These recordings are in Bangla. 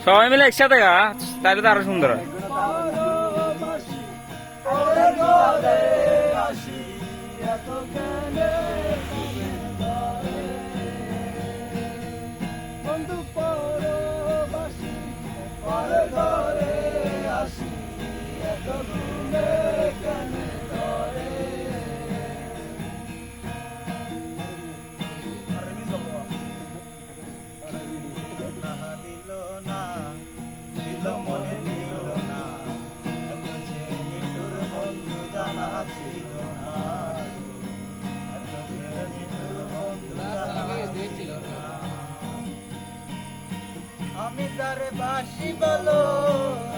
সবাই মিলে একসাথে গা, তাহলে তো আরো সুন্দর হয়। আমি তারে বাসি বলো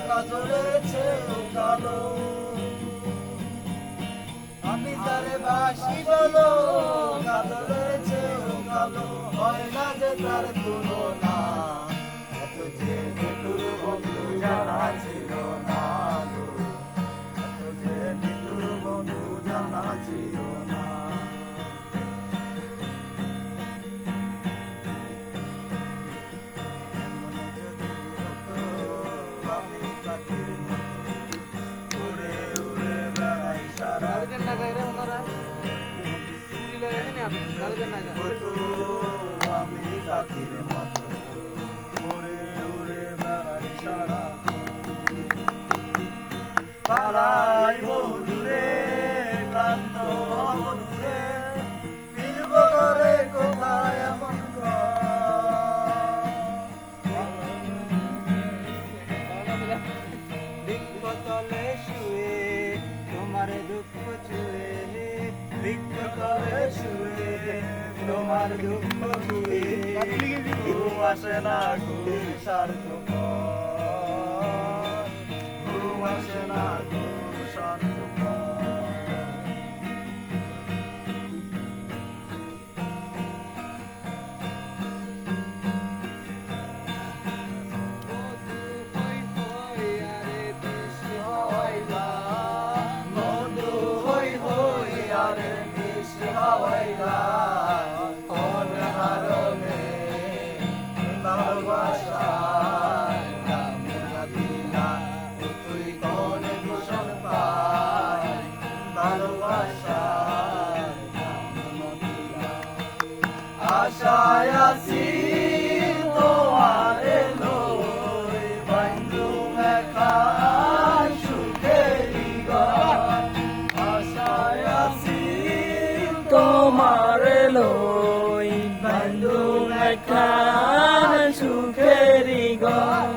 কাজলের চেয়েও কালো, আমি তারে বাসি বলো কাজলের চেয়েও কালো, হয় না যে তার তুলনা, এত যে নিঠুর বন্ধু জানা ছিল না গো, এত যে নিঠুর বন্ধু জানা ছিল না। আমি পাখির মতো উড়ে উড়ে বেড়াই সারা, পালাই মধুরে ক্লান্ত মধুরে, ফিরব করে কোথায় এমন বৃক্ষতলে শুয়ে তোমার দুঃখ ছুঁয়ে, বৃক্ষতলে শুয়ে তোমার দুঃখ ছুঁয়ে, ঘুম আসে না ঘুম সার্থকর, ঘুম আসে না ঘুম সার্থকর। আশায় আছি তোমারে লই বন্ধু মেখা সুখেরি ঘর, আশায় আছি তোমারে লই বন্ধু মেখান সুখেরি ঘর,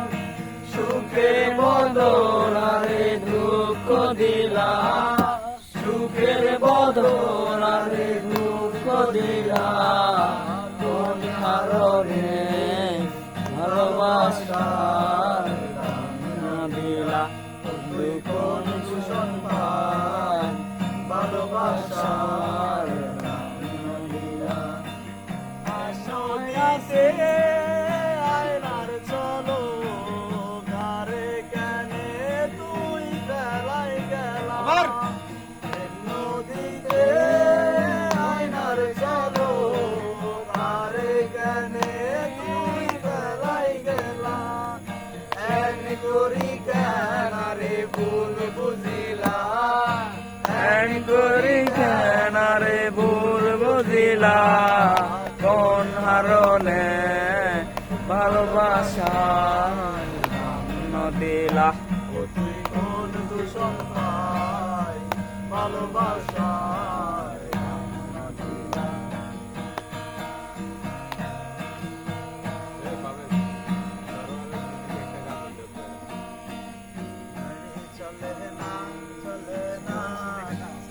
সুখে বদলারে দুঃখ দিলা, সুখের বদলারে দুঃখ দিলা, কোন কারণে ভালোবাসার দাম দিলা, কোন দূষণ পায় ভালোবাসার নাম দিলা। আসিয়াছে আয়নার চলো গারে কেনে তুই বেলায় গেলা, নদীতে আয়নার চলো গারে কেনে তুই বেলায় গেলা, এক করি কেনারে ভুল বুঝিলা, এক করি কেনারে ভুল বুঝিলা, কোন হারণে ভালোবাসার দাম দিলা, তুই কোন দূষণ পাই ভালোবাসার নাম দিলা। চলে না চলে না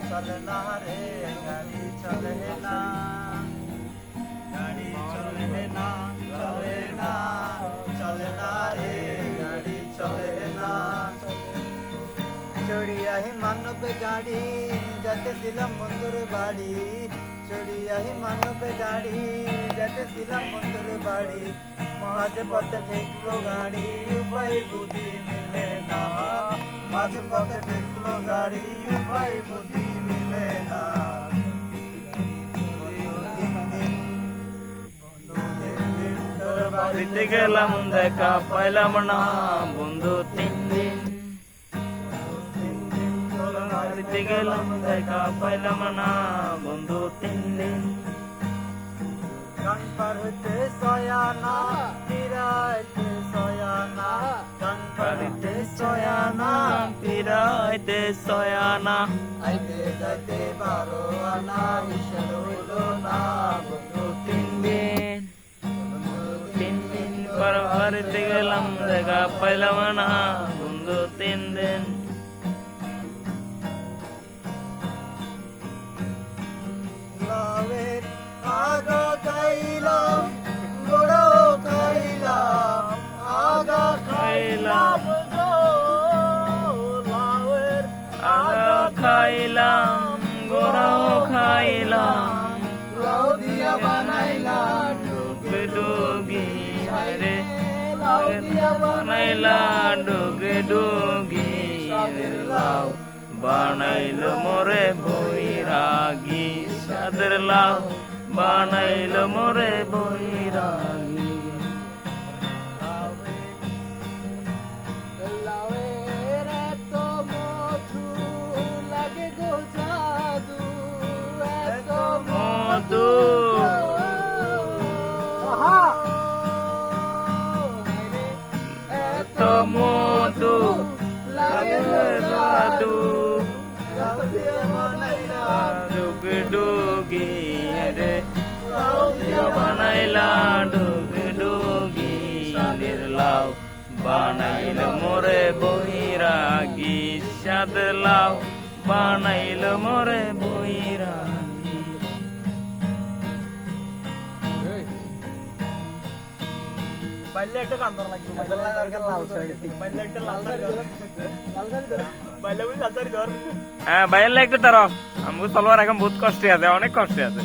চলে না রে গাড়ি চলে না, গাড়ি চলে না চলে না চলে না রে গাড়ি চলে না। চড়িয়াহি মানবে গাড়ি যেতে ছিলাম বন্ধুর বাড়ি, চড়িয়াহি মানবে গাড়ি যেতে ছিলাম বন্ধুর বাড়ি, মাঝে পথে ঠেকলো গাড়ি উপায় বুদ্ধি মিলে না, মাঝে পথে ঠেকলো গাড়ি উপায় বুদ্ধি মিলে না। দিন দিন তোর বাড়িতে গেলাম দেখা পাইলাম না বন্ধু 3 দিন বাড়িতে গেলাম দেখা পাইলাম না বন্ধু 3 দিন গান পার হইতে সয়ানা ফিরাইতে সয়ানা গান পার হইতে সয়ানা ফিরাইতে সয়ানা আইতে যাইতে 12 আনা হিসাব হইল না বন্ধু 3 দিন 3 দিন পর বাড়িতে গেলাম দেখা পাইলাম না বন্ধু 3 দিন লাউয়ের আগা খাইলাম গোড়ো খাইলাম আগা খাইলাম গো লাউয়ের আগা খাইলাম গোড়াও খাইলাম লাউ দিয়া বানাইলাম ডুগে ডুগি রে লাউ দিয়া বানাইলা ডুগে ডুগি লাউ বানাইল মোরে বৈরাগী সাদের লাউ বানাইল মোরে বৈরাগী লাউয়ের এত মধু লাগে গো জাদু এত মধু এত তো মধু লাগে জাদু লাউ দিয়া বানাইলাম ডুগে ডুগি রে লাউ দিয়া বানাইলা ডুগে ডুগি লাউ বানাইল মোরে বৈরাগী সাদ লাউ বানাইল মোরে বৈরাগী বাইলে একটা কান্দর লাগবে লাল শাড়ি বাইলে একটা লাল শাড়ি বাইলে বুঝি লাল শাড়ি ধর হ্যাঁ বাইরে একটু তার আমাকে চলবার এখন বহুত কষ্টে আছে অনেক কষ্টে আছে